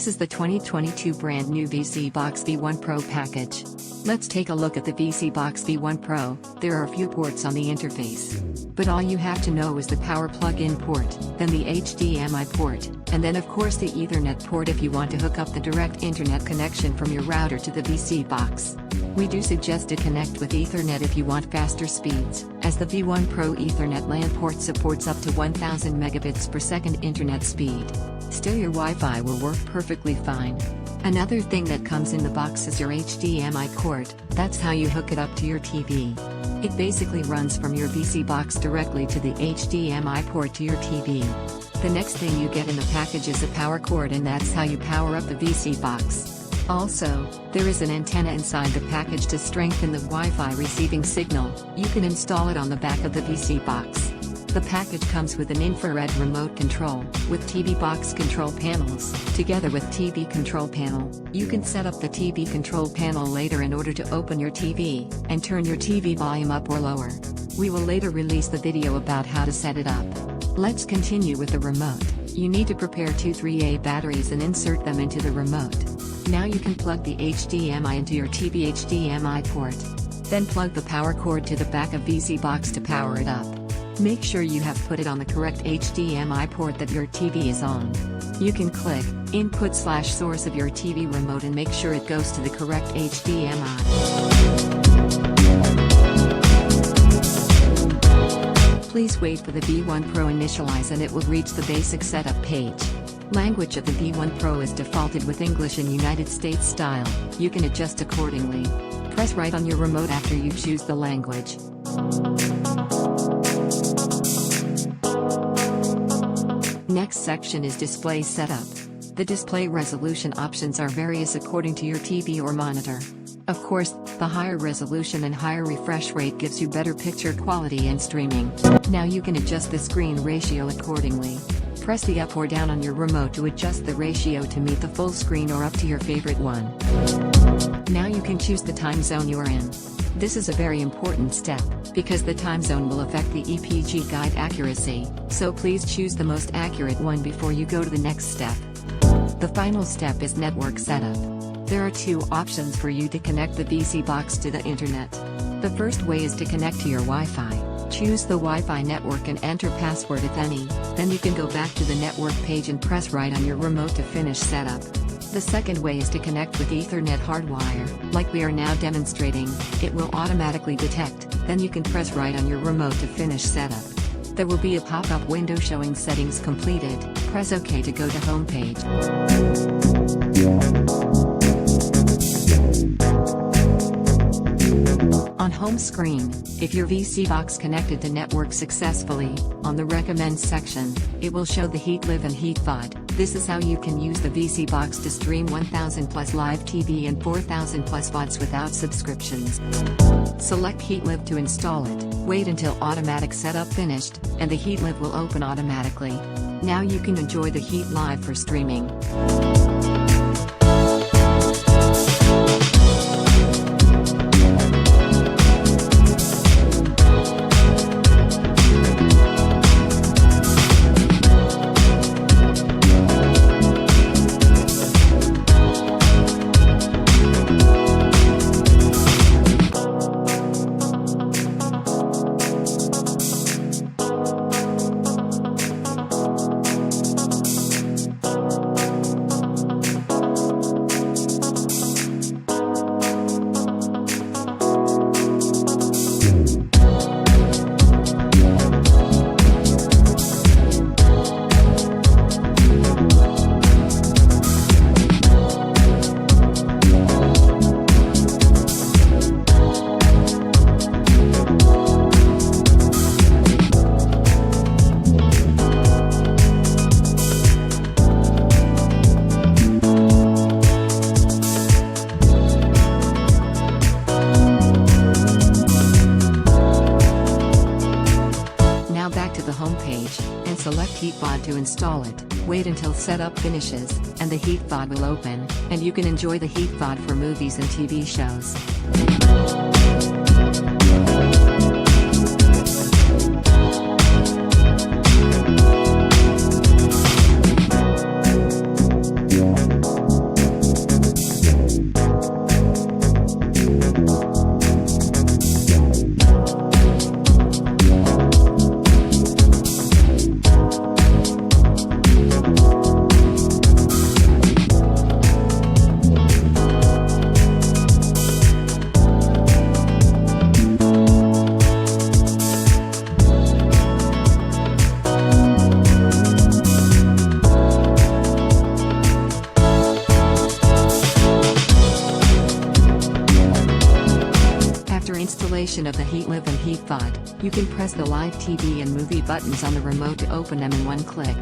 This is the 2022 brand new vSeeBox V1 Pro package. Let's take a look at the vSeeBox V1 Pro. There are a few ports on the interface, but all you have to know is the power plug-in port, then the HDMI port, and then of course the Ethernet port if you want to hook up the direct internet connection from your router to the vSeeBox. We do suggest to connect with Ethernet if you want faster speeds, as the V1 Pro Ethernet LAN port supports up to 1000 megabits per second internet speed. Still, your Wi-Fi will work perfectly fine. Another thing that comes in the box is your HDMI port. That's how you hook it up to your TV. It basically runs from your vSeeBox directly to the HDMI port to your TV. The next thing you get in the package is a power cord, and that's how you power up the vSeeBox. Also, there is an antenna inside the package to strengthen the Wi-Fi receiving signal. You can install it on the back of the vSeeBox. The package comes with an infrared remote control, with TV box control panels. Together with TV control panel, you can set up the TV control panel later in order to open your TV, and turn your TV volume up or lower. We will later release the video about how to set it up. Let's continue with the remote. You need to prepare two 3A batteries and insert them into the remote. Now you can plug the HDMI into your TV HDMI port. Then plug the power cord to the back of vSeeBox to power it up. Make sure you have put it on the correct HDMI port that your TV is on. You can click Input/Source of your TV remote and make sure it goes to the correct HDMI. Please wait for the V1 Pro initialize and it will reach the basic setup page. Language of the V1 Pro is defaulted with English and United States style. You can adjust accordingly. Press right on your remote after you choose the language. Next section is display setup. The display resolution options are various according to your TV or monitor. Of course, the higher resolution and higher refresh rate gives you better picture quality and streaming. Now you can adjust the screen ratio accordingly. Press the up or down on your remote to adjust the ratio to meet the full screen or up to your favorite one. Now you can choose the time zone you are in. This is a very important step, because the time zone will affect the EPG guide accuracy, so please choose the most accurate one before you go to the next step. The final step is network setup. There are two options for you to connect the vSeeBox to the internet. The first way is to connect to your Wi-Fi. Choose the Wi-Fi network and enter password if any, then you can go back to the network page and press right on your remote to finish setup. The second way is to connect with Ethernet hardwire, like we are now demonstrating. It will automatically detect, then you can press right on your remote to finish setup. There will be a pop-up window showing settings completed. Press OK to go to home page. On home screen, if your vSeeBox connected to network successfully, on the Recommend section, it will show the HeatLive and HeatVOD. This is how you can use the vSeeBox to stream 1000 plus live TV and 4000 plus VODs without subscriptions. Select HeatLive to install it, wait until automatic setup finished, and the HeatLive will open automatically. Now you can enjoy the Heat Live for streaming. Select HeatVOD to install it, wait until setup finishes, and the HeatVOD will open, and you can enjoy the HeatVOD for movies and TV shows. he thought. You can press the live TV and movie buttons on the remote to open them in one click.